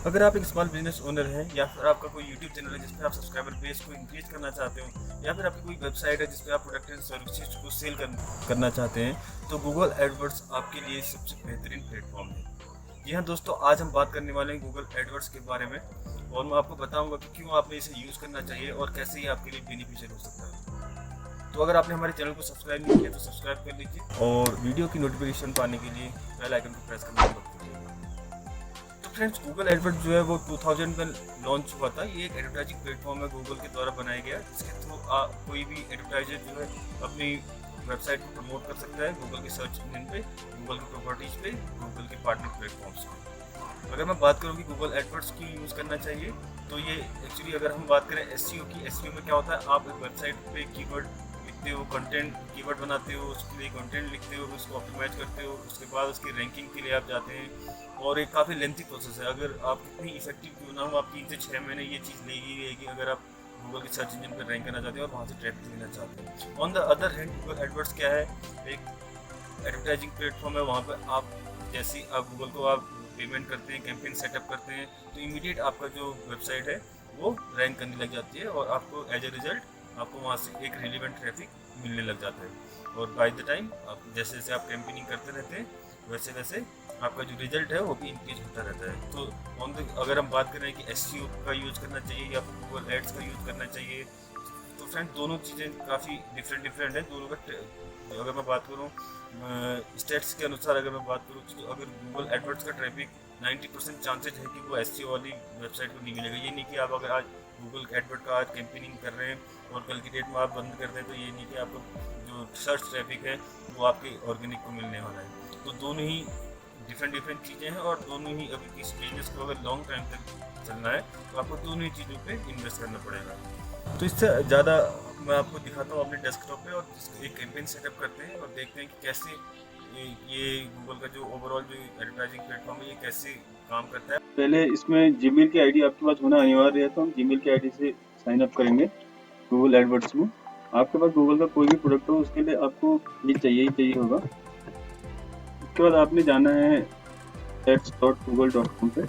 अगर आप एक स्मॉल बिजनेस ओनर हैं या फिर आपका कोई यूट्यूब चैनल है जिसपे आप सब्सक्राइबर बेस को इंक्रीज करना चाहते हो या फिर आपकी कोई वेबसाइट है जिसपे आप प्रोडक्ट एंड सर्विसेज को करना चाहते हैं तो गूगल एडवर्ड्स आपके लिए सबसे बेहतरीन प्लेटफॉर्म है। जी हाँ दोस्तों, आज हम बात करने वाले हैं गूगल एडवर्ड्स के बारे में और मैं आपको बताऊंगा कि क्यों आपने इसे यूज़ करना चाहिए और कैसे ये आपके लिए बेनिफिशियल हो सकता है। तो अगर आपने हमारे चैनल को सब्सक्राइब नहीं किया तो सब्सक्राइब कर लीजिए और वीडियो की नोटिफिकेशन पाने के लिए बेल आइकन को प्रेस करना मत भूलिएगा। तो फ्रेंड्स, गूगल एडवर्ड जो है वो 2000 में लॉन्च हुआ था। ये एक एडवर्टाइजिंग प्लेटफॉर्म है गूगल के द्वारा बनाया गया, जिसके थ्रू कोई भी एडवर्टाइजर जो है अपनी वेबसाइट को प्रमोट कर सकता है गूगल के सर्च इंजन पे, गूगल की प्रॉपर्टीज पे, गूगल के पार्टनर प्लेटफॉर्म्स पे। अगर मैं बात करूँ कि गूगल एडवर्ड्स क्यों यूज़ करना चाहिए, तो ये एक्चुअली अगर हम बात करें एसईओ की, एसईओ में क्या होता है, आप एक वेबसाइट पे कीवर्ड लिखते हो, कंटेंट कीवर्ड बनाते हो, उसके लिए कंटेंट लिखते हो, उसको ऑप्टिमाइज करते हो, उसके बाद उसकी रैंकिंग के लिए आप जाते हैं और एक काफ़ी लेंथी प्रोसेस है। अगर आप कितनी इफेक्टिव क्यों ना हो, आप 3 से 6 महीने ये चीज़ लेगी रहेगी अगर आप गूगल के सर्च इंजन पर रैंक करना चाहते हो और वहाँ से ट्रैफिक लेना चाहते हैं। On the other hand Google AdWords क्या है, एक एडवर्टाइजिंग प्लेटफॉर्म है। वहाँ पर आप जैसे ही आप गूगल को आप पेमेंट करते हैं, कैंपेन सेटअप करते हैं, तो इमीडिएट आपका जो वेबसाइट है वो रैंक करने लग जाती है और आपको एज ए रिजल्ट आपको वहाँ से एक रिलेवेंट ट्रैफिक मिलने लग जाता है। और बाय द टाइम आप जैसे जैसे आप कैंपेनिंग करते रहते हैं वैसे वैसे आपका जो रिजल्ट है वो भी इंक्रीज होता रहता है। तो अगर हम बात करें कि एसईओ का यूज़ करना चाहिए या फिर गूगल एड्स का यूज़ करना चाहिए, तो फ्रेंड दोनों चीज़ें काफ़ी डिफरेंट है दोनों का। अगर मैं बात करूँ स्टेट्स के अनुसार, अगर मैं बात करूँ तो अगर गूगल एडवर्ड्स का ट्रैफिक 90% चांसेज है कि वो एसईओ वाली वेबसाइट को नहीं मिलेगा। ये नहीं कि आप अगर आज गूगल एडवर्ड का आज कैंपेनिंग कर रहे हैं और कल की डेट में आप बंद कर दें, तो ये नहीं कि आपको जो सर्च ट्रैफिक है वो आपके ऑर्गेनिक को मिलने वाला है। तो दोनों ही डिफरेंट चीज़ें हैं और दोनों ही अभी इस बिजनेस को अगर लॉन्ग टाइम तक चलना है तो आपको दोनों ही चीज़ों पे इन्वेस्ट करना पड़ेगा। तो इससे ज़्यादा मैं आपको दिखाता हूँ अपने डेस्कटॉप पे और एक कैंपेन सेटअप करते हैं और देखते हैं कि कैसे ये गूगल का जो ओवरऑल जो एडवर्टाइजिंग प्लेटफॉर्म है ये कैसे काम करता है। पहले इसमें जीमेल की आईडी आपके पास होना अनिवार्य है, तो हम जीमेल की आईडी से साइन अप करेंगे गूगल एडवर्ड्स में। आपके पास गूगल का कोई भी प्रोडक्ट हो उसके लिए आपको ये चाहिए ही चाहिए होगा। उसके बाद आपने जाना है ads.google.com पे।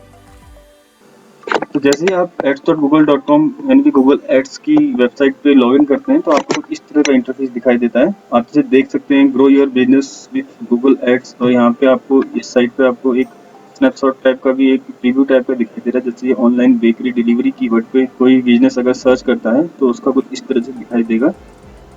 तो जैसे ही आप ads.google.com यानी कि गूगल एड्स की वेबसाइट पे लॉगिन करते हैं तो आपको इस तरह का इंटरफेस दिखाई देता है। आप इसे देख सकते हैं, grow your business with Google ads. और यहाँ पे आपको इस साइट पे आपको एक स्नैपशॉट टाइप का भी, एक प्रीव्यू टाइप का दिखाई दे रहा है। जैसे ऑनलाइन बेकरी डिलीवरी कीवर्ड पे कोई बिजनेस अगर सर्च करता है तो उसका कुछ इस तरह से दिखाई देगा।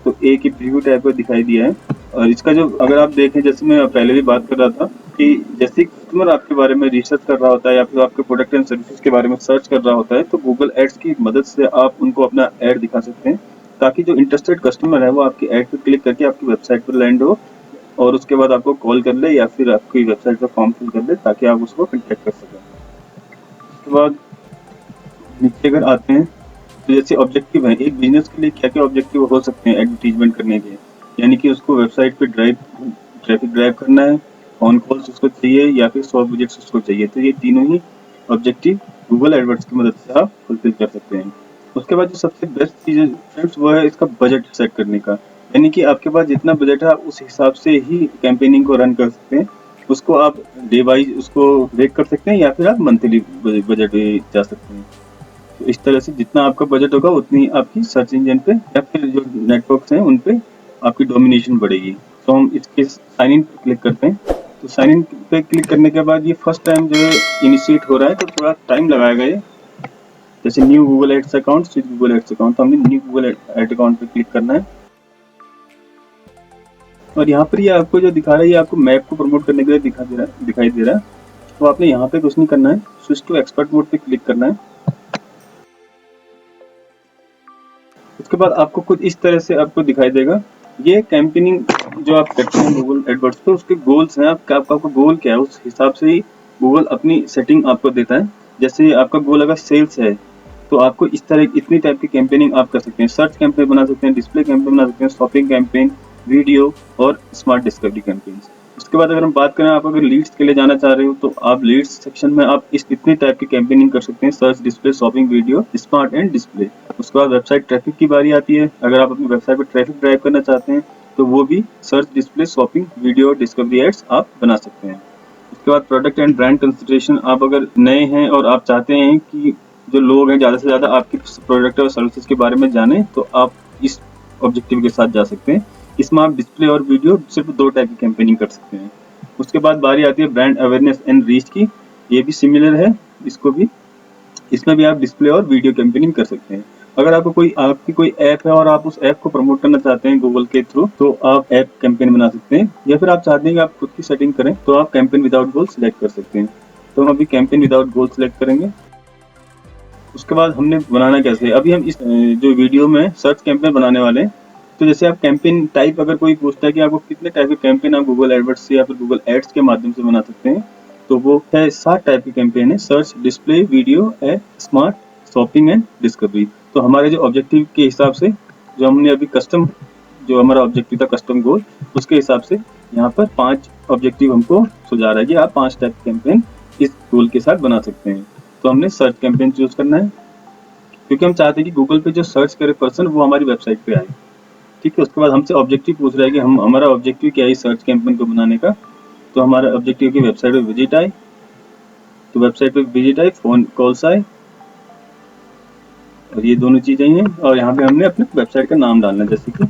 तो एक ही प्रीव्यू टाइप का दिखाई दिया है। और इसका जो अगर आप देखें, जैसे मैं पहले भी बात कर रहा था कि जैसे कस्टमर आपके बारे में रिसर्च कर रहा होता है या फिर आपके प्रोडक्ट एंड सर्विसेज के बारे में सर्च कर रहा होता है, तो गूगल एड्स की मदद से आप उनको अपना ऐड दिखा सकते हैं, ताकि जो इंटरेस्टेड कस्टमर है वो आपकी ऐड पर क्लिक करके आपकी वेबसाइट पर लैंड हो और उसके बाद आपको कॉल कर ले या फिर आपकी वेबसाइट पर फॉर्म फिल कर ले ताकि आप उसको कॉन्टैक्ट कर सकें। उसके बाद नीचे अगर आते हैं तो जैसे ऑब्जेक्टिव है, एक बिजनेस के लिए क्या क्या ऑब्जेक्टिव हो सकते हैं एडवर्टीजमेंट करने के, यानी कि उसको वेबसाइट पे ट्रैफिक ड्राइव करना है, ऑन कॉल्स उसको चाहिए या फिर 100 विजिट्स उसको चाहिए। तो ये तीनों ही ऑब्जेक्टिव गूगल एडवर्ड्स की मदद से आप फुलफिल कर सकते हैं। उसके बाद जो सबसे बेस्ट चीज है फ्रेंड्स वो है इसका बजट सेट करने का, यानी कि आपके पास जितना बजट है आप उस हिसाब से ही कैंपेनिंग को रन कर सकते हैं। उसको आप डे वाइज उसको ब्रेक कर सकते हैं या फिर आप मंथली बजट जा सकते हैं। तो इस तरह से जितना आपका बजट होगा उतनी आपकी सर्च इंजन पे या फिर जो नेटवर्क्स हैं उन पे आपकी डोमिनेशन बढ़ेगी। तो हम इसके साइन इन पे क्लिक करते हैं। तो साइन इन पे क्लिक करने के बाद ये फर्स्ट टाइम जो है इनिशिएट हो रहा है तो थोड़ा टाइम लगाएगा ये। जैसे new Google ads account, switch Google ads account, तो हमने न्यू गूगल एड अकाउंट पे क्लिक करना है। और यहाँ पर ये आपको जो दिखा रहा है ये आपको मैप को प्रमोट करने के लिए दिखाई दे रहा है। तो आपने यहाँ पे कुछ नहीं करना है, स्विच टू एक्सपर्ट मोड पे क्लिक करना है। उसके बाद आपको कुछ इस तरह से आपको दिखाई देगा। ये कैंपेनिंग जो आप करते हैं गूगल एडवर्ड्स पे उसके गोल्स हैं, आपका गोल क्या है उस हिसाब से ही गूगल अपनी सेटिंग आपको देता है। जैसे आपका गोल अगर सेल्स है तो आपको इस तरह इतनी टाइप की कैंपेनिंग आप कर सकते हैं। सर्च कैंपेन बना सकते हैं, डिस्प्ले कैंपेन बना सकते हैं, शॉपिंग कैंपेन, वीडियो और स्मार्ट डिस्कवरी कैंपेन। उसके बाद अगर हम बात करें आप अगर लीड्स के लिए जाना चाह रहे हो तो आप लीड्स सेक्शन में आप इस इतनी टाइप की कैंपेनिंग कर सकते हैं, search, display, shopping, video, smart and display. उसके बाद वेबसाइट ट्रैफिक की बारी आती है। अगर आप अपनी वेबसाइट पर ट्रैफिक ड्राइव करना चाहते हैं तो वो भी search, display, shopping, video, discovery ads आप बना सकते हैं। उसके बाद प्रोडक्ट एंड ब्रांड कंसिडरेशन, आप अगर नए हैं और आप चाहते हैं कि जो लोग हैं ज़्यादा से ज़्यादा आपके प्रोडक्ट और सर्विसेज के बारे में जाने, तो आप इस ऑब्जेक्टिव के साथ जा सकते हैं। इसमें आप डिस्प्ले और वीडियो सिर्फ 2 टाइप की कैंपेनिंग कर सकते हैं। उसके बाद बारी आती है ब्रांड अवेयरनेस एंड रीच की, ये भी सिमिलर है, इसको भी इसमें भी आप डिस्प्ले और वीडियो कैंपेनिंग कर सकते हैं। अगर आपकी कोई ऐप है और आप उस ऐप को प्रमोट करना चाहते हैं गूगल के थ्रू, तो आप ऐप कैंपेन बना सकते हैं, या फिर आप चाहते हैं कि आप खुद की सेटिंग करें, तो आप कैंपेन विदाउट गोल सिलेक्ट कर सकते हैं। तो हम अभी कैंपेन विदाउट गोल सिलेक्ट करेंगे। उसके बाद हमने बनाना कैसे है, अभी हम इस जो वीडियो में सर्च कैंपेन बनाने वाले हैं। तो जैसे आप कैंपेन टाइप, अगर कोई पूछता है कि आपको कितने टाइप के कैंपेन आप गूगल एडवर्ड्स से या फिर गूगल एड्स के माध्यम से बना सकते हैं, तो वो है 7 टाइप के कैंपेन है: search, display, video, ad, smart, shopping and discovery. तो हमारे जो ऑब्जेक्टिव के हिसाब से, जो हमने अभी जो हमारा ऑब्जेक्टिव था कस्टम गोल, उसके हिसाब से यहाँ पर 5 ऑब्जेक्टिव हमको सुझा रहा है कि आप 5 टाइप के कैंपेन इस गोल के साथ बना सकते हैं। तो हमने सर्च कैंपेन चूज करना है, क्योंकि हम चाहते हैं कि गूगल पे जो सर्च करे पर्सन वो हमारी वेबसाइट पे आए। ठीक है, उसके बाद हमसे ऑब्जेक्टिव पूछ रहा है कि हमारा ऑब्जेक्टिव क्या है सर्च कैंपेन को बनाने का। तो हमारा ऑब्जेक्टिव की वेबसाइट पे विजिट आए, तो वेबसाइट पे विजिट आए, फोन कॉल्स आए, और ये दोनों चीजें हैं। और यहाँ पे हमने अपने वेबसाइट का नाम डालना है, जैसे कि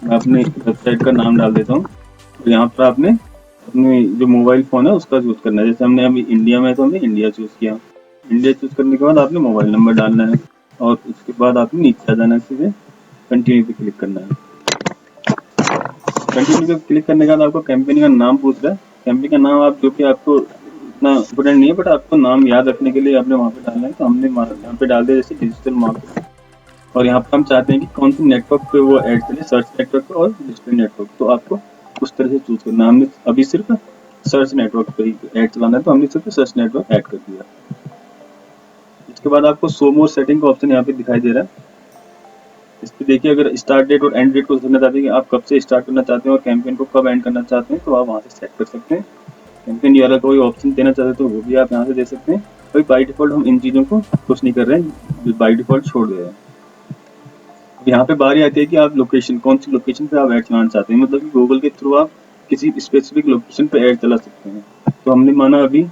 मैं अपने वेबसाइट का नाम डाल देता हूँ। और यहाँ पर आपने अपने जो मोबाइल फोन है उसका चूज करना है। जैसे हमने अभी इंडिया में, तो हमने इंडिया चूज किया। इंडिया चूज करने के बाद आपने मोबाइल नंबर डालना है, और उसके बाद आपने नीचे आ जाना है, सीधे कंटिन्यू पे क्लिक करना है। कंटिन्यू पे क्लिक करने के बाद आपको कैंपेन का नाम पूछ रहा है। कैंपेन का नाम आप, जो कि आपको इतना इम्पोर्टेंट नहीं है, बट आपको नाम याद रखने के लिए आपने वहाँ पे डालना है। तो हमने यहाँ पे डाल दिया जैसे डिजिटल मार्केटिंग, और यहाँ पर हम चाहते हैं कि कौन से नेटवर्क पे वो ऐड चले, सर्च नेटवर्क पे और डिस्प्ले नेटवर्क। तो आपको उस तरह से चूज करना है। हमने अभी सिर्फ सर्च नेटवर्क पे ही ऐड चलाना है, तो हमने सिर्फ सर्च नेटवर्क ऐड कर दिया। इसके बाद आपको शो मोर सेटिंग का ऑप्शन यहाँ पे दिखाई दे रहा है। इस पे देखिए, अगर स्टार्ट डेट और एंड डेट को देखना चाहते हैं कि आप कब से स्टार्ट करना चाहते हैं और कैंपेन को कब एंड करना चाहते हैं, तो आप वहाँ से सेट कर सकते हैं। कैंपेन या कोई ऑप्शन देना चाहते हैं तो वो भी आप यहाँ से दे सकते हैं। भाई बाई डिफॉल्ट हम इन चीज़ों को कुछ नहीं कर रहे हैं, बाई डिफॉल्ट छोड़ दे रहे हैं। यहाँ पे बारी आती है कि आप लोकेशन, कौन सी लोकेशन पे आप ऐड चलाना चाहते हैं, मतलब कि गूगल के थ्रू आप किसी स्पेसिफिक लोकेशन पे ऐड चला सकते हैं। तो हमने माना अभी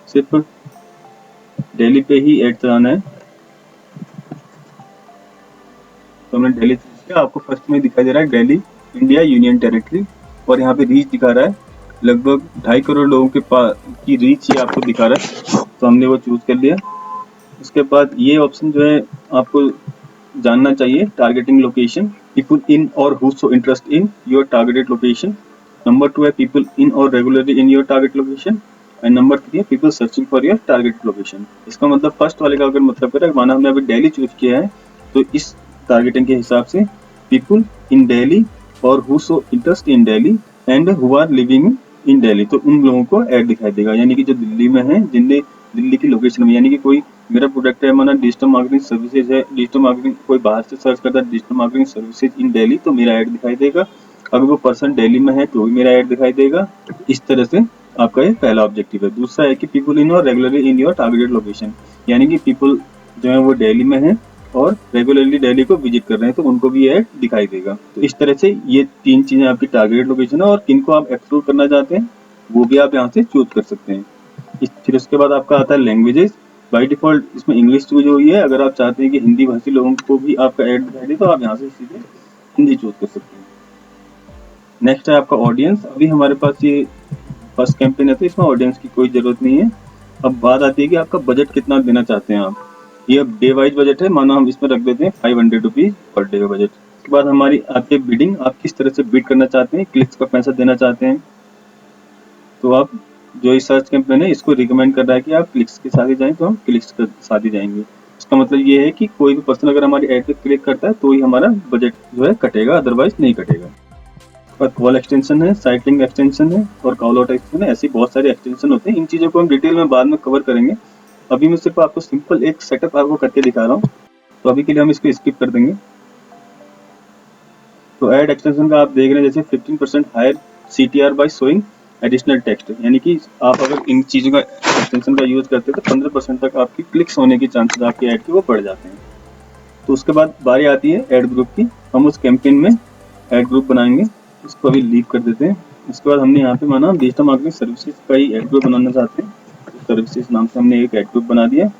सिर्फ दिल्ली पे ही ऐड चलाना है, तो हमने दिल्ली चूज किया। आपको फर्स्ट में दिखाई दे रहा है दिल्ली इंडिया यूनियन टेरिटरी, और यहाँ पे रीच दिखा रहा है लगभग 2.5 करोड़ लोगों के पास की रीच ये आपको दिखा रहा है, तो हमने वो चूज कर लिया। उसके बाद ये ऑप्शन जो है आपको जानना चाहिए, टारगेटिंग लोकेशन, पीपल इन और who show interest in your targeted location. Number 2 है पीपल इन और regularly in your target location, and number 3 है people searching for your target location. इसका मतलब फर्स्ट वाले का अगर मतलब करें, माना हमने अभी दिल्ली चूज किया है, तो इस टारगेटिंग के हिसाब से पीपल इन दिल्ली और who show interest in Delhi and who are living in Delhi, तो उन लोगों को ऐड दिखाई देगा, यानी कि जो दिल्ली में है, जिनने दिल्ली की लोकेशन में, यानी कि कोई मेरा प्रोडक्ट है, माना डिजिटल मार्केटिंग सर्विसेज है, डिजिटल मार्केटिंग कोई बाहर से सर्च करता है digital marketing services in Delhi, तो मेरा ऐड दिखाई देगा। अगर वो पर्सन दिल्ली में है तो भी मेरा ऐड दिखाई देगा। इस तरह से आपका ये पहला ऑब्जेक्टिव है। दूसरा है कि पीपल इन और regularly in your targeted location, यानी कि पीपल जो है वो दिल्ली में है और रेगुलरली दिल्ली को विजिट कर रहे हैं, तो उनको भी ऐड दिखाई देगा। तो इस तरह से ये 3 चीजें आपकी टारगेटेड लोकेशन है, और किनको आप एक्सक्लूड करना चाहते हैं वो भी आप यहाँ से चूज कर सकते हैं। फिर उसके बाद आपका आता है लैंग्वेजेस। बाय डिफॉल्ट इसमें इंग्लिश चूज हुई है। अगर आप चाहते हैं कि हिंदी भाषी लोगों को भी आपका ऐड दिखाई दे, तो आप यहाँ से सीधे हिंदी चूज कर सकते हैं। नेक्स्ट है आपका ऑडियंस। अभी हमारे पास ये फर्स्ट कैंपेन है, तो इसमें ऑडियंस की कोई जरूरत नहीं है। अब बात आती है कि आपका बजट कितना देना चाहते हैं आप। ये डे वाइज बजट है, मानो हम इसमें रख देते हैं 500 रुपीज पर डे का बजट। उसके बाद हमारी आती है बिडिंग, आप किस तरह से बिड करना चाहते हैं, क्लिक्स का पैसा देना चाहते हैं। तो आप जो इस सर्च कैंपेन है इसको रिकमेंड कर रहा है कि आप क्लिक्स के साथ ही जाएं, तो हम क्लिक्स के साथ ही जाएंगे। इसका मतलब ये है कि कोई भी पर्सन अगर हमारी ऐड पे क्लिक करता है तो ही हमारा बजट जो है कटेगा, अदरवाइज नहीं कटेगा। और कॉल एक्सटेंशन है, साइट लिंक एक्सटेंशन है, और कॉल आउट एक्सटेंशन है, ऐसी बहुत सारे एक्सटेंशन होते हैं। इन चीज़ों को हम डिटेल में बाद में कवर करेंगे। अभी मैं सिर्फ आपको सिंपल एक सेटअप आपको करके दिखा रहा हूँ, तो अभी के लिए हम इसको स्किप कर देंगे। तो ऐड एक्सटेंशन का आप देख रहे हैं, जैसे 15% higher CTR by showing additional text, यानी कि आप अगर इन चीज़ों का एक्सटेंशन का यूज करते हैं तो 15% तक आपकी क्लिक्स होने की चांसेस आपकी ऐड के वो बढ़ जाते हैं। तो उसके बाद बारी आती है ऐड ग्रुप की। हम उस कैंपेन में ऐड ग्रुप बनाएंगे, इसको अभी लीव कर देते हैं। उसके बाद हमने यहाँ पे माना डिजिटल मार्केटिंग सर्विसेज का ही एड ग्रुप बनाना चाहते हैं, तो सर्विसेज नाम से हमने एक एड ग्रुप बना दिया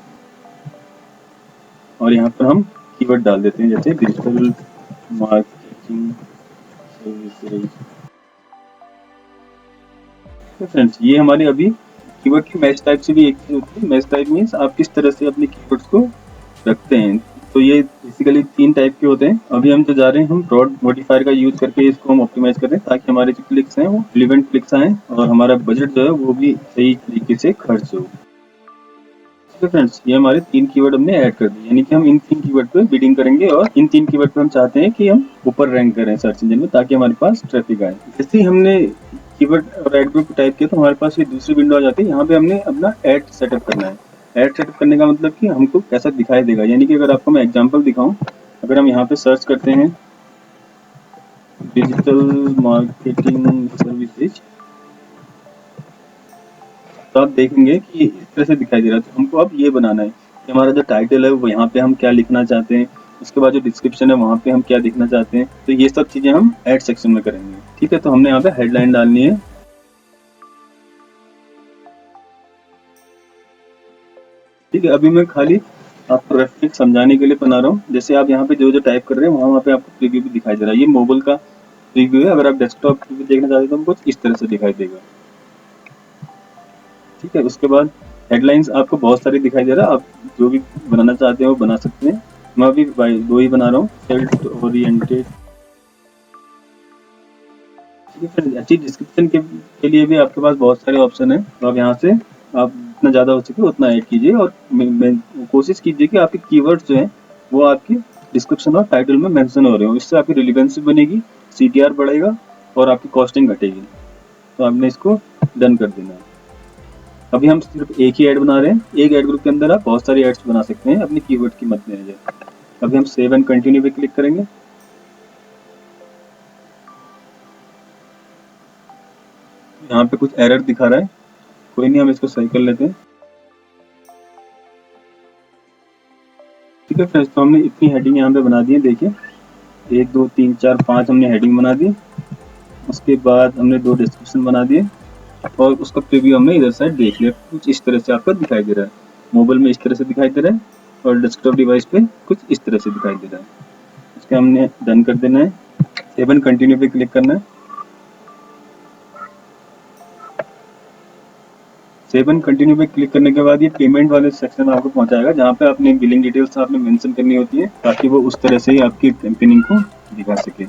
और यहाँ पर हम कीवर्ड डाल देते हैं जैसे डिजिटल मार्केटिंग सर्विसेज। तो फ्रेंड्स ये हमारे अभी कीवर्ड की मैच टाइप से भी एक चीज होती है। मैच टाइप मीन्स आप किस तरह से अपने कीवर्ड्स को रखते हैं। तो ये बेसिकली 3 टाइप के होते हैं। अभी हम जो जा रहे हैं हम ब्रॉड मॉडिफायर का यूज करके इसको हम ऑप्टिमाइज कर रहे हैं ताकि हमारे जो क्लिक्स हैं वो रिलेवेंट क्लिक्स आए और हमारा बजट जो है वो भी सही तरीके से खर्च हो। ठीक है फ्रेंड्स, ये हमारे 3 कीवर्ड हमने ऐड कर दिए, यानी कि हम इन 3 कीवर्ड पे बिडिंग करेंगे और इन 3 कीवर्ड पे हम चाहते हैं कि हम ऊपर रैंक करें सर्च इंजन में ताकि हमारे पास ट्रैफिक आए। जैसे ही हमने कीवर्ड और एड ग्रुप टाइप किया तो हमारे पास ये दूसरी विंडो आ जाती है। यहाँ पे हमने अपना एड सेटअप करना है। एड सेटअप करने का मतलब कि हमको कैसा दिखाई देगा, यानी कि अगर आपको मैं एग्जांपल दिखाऊं, अगर हम यहाँ पे सर्च करते हैं डिजिटल मार्केटिंग सर्विसेज तो आप देखेंगे कि इस तरह से दिखाई दे रहा है। तो हमको अब ये बनाना है कि हमारा जो टाइटल है वो यहाँ पे हम क्या लिखना चाहते हैं, उसके बाद जो डिस्क्रिप्शन है वहाँ पे हम क्या लिखना चाहते हैं, तो ये सब चीजें हम एड सेक्शन में करेंगे। ठीक है, तो हमने यहाँ पे हेडलाइन डालनी है। ठीक है, अभी मैं खाली आपको रेफरेंस समझाने के लिए बना रहा हूँ। जैसे आप यहाँ पे जो जो टाइप कर रहे हैं वहाँ पे आपको प्रीव्यू भी दिखाई दे रहा है। ये मोबाइल का प्रीव्यू है, अगर आप डेस्कटॉप प्रीव्यू देखना चाहते हो तो कुछ इस तरह से दिखाई देगा। ठीक है, उसके बाद हेडलाइंस आपको बहुत सारी दिखाई दे रहा है, आप जो भी बनाना चाहते हैं वो बना सकते हैं। मैं अभी 2 ही बना रहा हूँ, सेल्फ ओरिएंटेड। ठीक है फ्रेंड्स, अच्छी डिस्क्रिप्शन के लिए भी आपके पास बहुत सारे ऑप्शन है, तो आप यहाँ से आप जितना ज़्यादा हो सके उतना ऐड कीजिए और कोशिश कीजिए कि आपके कीवर्ड्स जो हैं वो आपकी डिस्क्रिप्शन और टाइटल में मेंशन हो रहे हो। इससे आपकी रिलेवेंसी बनेगी, CTR बढ़ेगा और आपकी कॉस्टिंग घटेगी। तो आपने इसको डन कर देना है। अभी हम सिर्फ एक ही ऐड बना रहे हैं। एक ऐड ग्रुप के अंदर आप बहुत सारी एड्स बना सकते हैं अपने कीवर्ड की मद्देनजर। अभी हम सेव एंड कंटिन्यू पे क्लिक करेंगे। यहाँ पे कुछ एरर दिखा रहा है, कोई नहीं, हम इसको सही कर लेते हैं। ठीक है फ्रेंड्स, तो हमने इतनी हेडिंग यहाँ पे बना दी है। देखिए 1 2 3 4 5 हमने हेडिंग बना दी। उसके बाद हमने 2 डिस्क्रिप्शन बना दिए और उसका प्रीव्यू हमने इधर साइड देख लिया। कुछ इस तरह से आपका दिखाई दे रहा है, मोबाइल में इस तरह से दिखाई दे रहा है और डेस्कटॉप डिवाइस पे कुछ इस तरह से दिखाई दे रहा है। इसके हमने डन कर देना है, सेव एंड कंटिन्यू पे क्लिक करना है। सेव एंड कंटिन्यू पे क्लिक करने के बाद ये पेमेंट वाले सेक्शन में आपको पहुंचाएगा जहाँ पे अपनी बिलिंग डिटेल्स आपने मेंशन करनी होती है ताकि वो उस तरह से ही आपकी कैंपेनिंग को दिखा सके।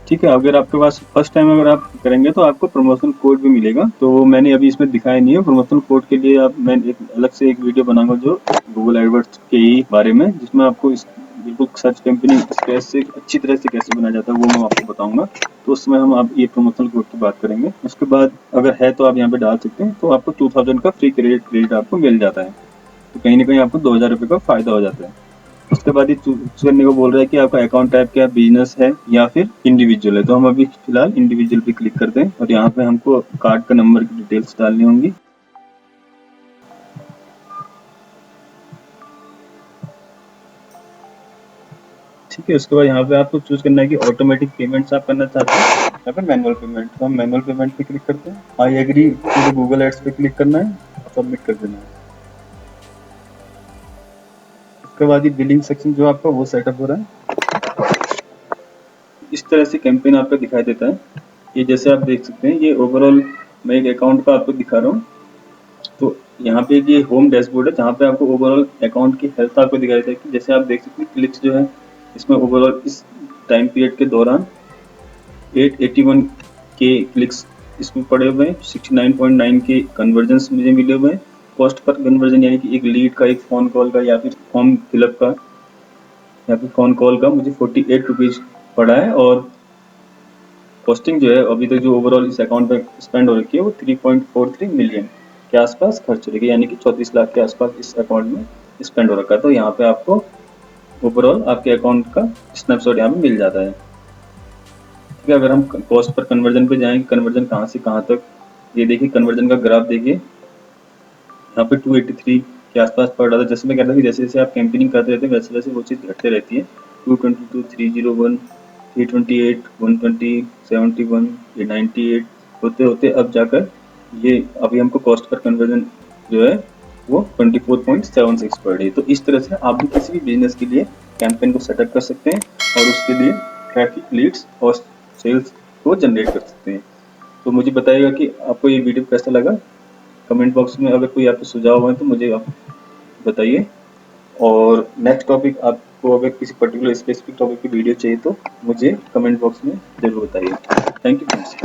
ठीक है, अगर आपके पास फर्स्ट टाइम अगर आप करेंगे तो आपको प्रमोशन कोड भी मिलेगा, तो मैंने अभी इसमें दिखाया नहीं है। प्रमोशन कोड के लिए आप मैं एक अलग से एक वीडियो बनाऊंगा जो गूगल एडवर्ड्स के ही बारे में, जिसमें आपको इस बिल्कुल सर्च कैंपेनिंग कैसे अच्छी तरह से कैसे बनाया जाता है वो मैं आपको बताऊंगा। तो उसमें हम आप ये प्रमोशनल कोड की बात करेंगे। उसके बाद अगर है तो आप यहाँ पे डाल सकते हैं, तो आपको 2000 का फ्री क्रेडिट आपको मिल जाता है, तो कहीं ना कहीं आपको 2000 रुपये का फायदा हो जाता है। उसके बाद ये चूज करने को बोल रहा है कि आपका अकाउंट टाइप क्या बिजनेस है या फिर इंडिविजुअल है। तो हम अभी फिलहाल इंडिविजुअल पे क्लिक करते हैं और यहाँ पे हमको कार्ड का नंबर की डिटेल्स डालनी होंगी। ठीक है, उसके बाद यहाँ पे आपको चूज करना है कि ऑटोमेटिक पेमेंट्स आप करना चाहते हैं या फिर मैनुअल पेमेंट। तो हम मैनुअल पेमेंट पे क्लिक करते हैं। I agree to Google ads पे क्लिक करना है, सबमिट कर देना है। उसके बाद ये बिलिंग सेक्शन जो आपका वो सेटअप हो रहा है। इस तरह से कैंपेन आपका दिखाई देता है। ये जैसे आप देख सकते हैं, ये ओवरऑल मैं एक अकाउंट का आपको दिखा रहा हूँ। तो यहाँ पे ये होम डैशबोर्ड है जहाँ पे आपको ओवरऑल अकाउंट की हेल्थ आपको दिखाई देता है कि जैसे आप देख सकते हैं क्लिक्स जो है इसमें ओवरऑल इस टाइम पीरियड के दौरान 881 के क्लिक्स इसमें पड़े हुए हैं, 69.9 के कन्वर्जन्स मुझे मिले हुए हैं। कॉस्ट पर कन्वर्जन यानी कि एक लीड का, एक फ़ोन कॉल का या फिर फॉर्म फिलअप का या फिर फ़ोन कॉल का मुझे 48 रुपीज़ पड़ा है। और कॉस्टिंग जो है अभी तक जो ओवरऑल इस अकाउंट पे स्पेंड हो रखी है वो 3.43 मिलियन के आसपास खर्च हो रही है, यानी कि 34 लाख के आसपास इस अकाउंट में स्पेंड हो रखा है। तो यहाँ पे आपको ओवरऑल आपके अकाउंट का स्नैपशॉट यहाँ पे मिल जाता है। ठीक है, अगर हम कॉस्ट पर कन्वर्जन पे जाएंगे, कन्वर्जन कहाँ से कहाँ तक, ये देखिए कन्वर्जन का ग्राफ देखिए, यहाँ पे 283 के आसपास पड़ रहा था। जैसे मैं कहता था कि जैसे जैसे आप कैंपेनिंग करते रहते हैं वैसे वैसे वो चीज़ घटते रहती है। 222, 301, 328, 120, 71, 98, होते होते अब जाकर ये अभी हमको कॉस्ट पर कन्वर्जन जो है वो 24.76 पर डे। तो इस तरह से आप भी किसी भी बिजनेस के लिए कैंपेन को सेटअप कर सकते हैं और उसके लिए ट्रैफिक, लीड्स और सेल्स को जनरेट कर सकते हैं। तो मुझे बताइएगा कि आपको ये वीडियो कैसा लगा। कमेंट बॉक्स में अगर कोई आपके सुझाव हैं तो मुझे आप बताइए। और नेक्स्ट टॉपिक आपको अगर किसी पर्टिकुलर स्पेसिफिक टॉपिक की वीडियो चाहिए तो मुझे कमेंट बॉक्स में जरूर बताइए। Thank you friends.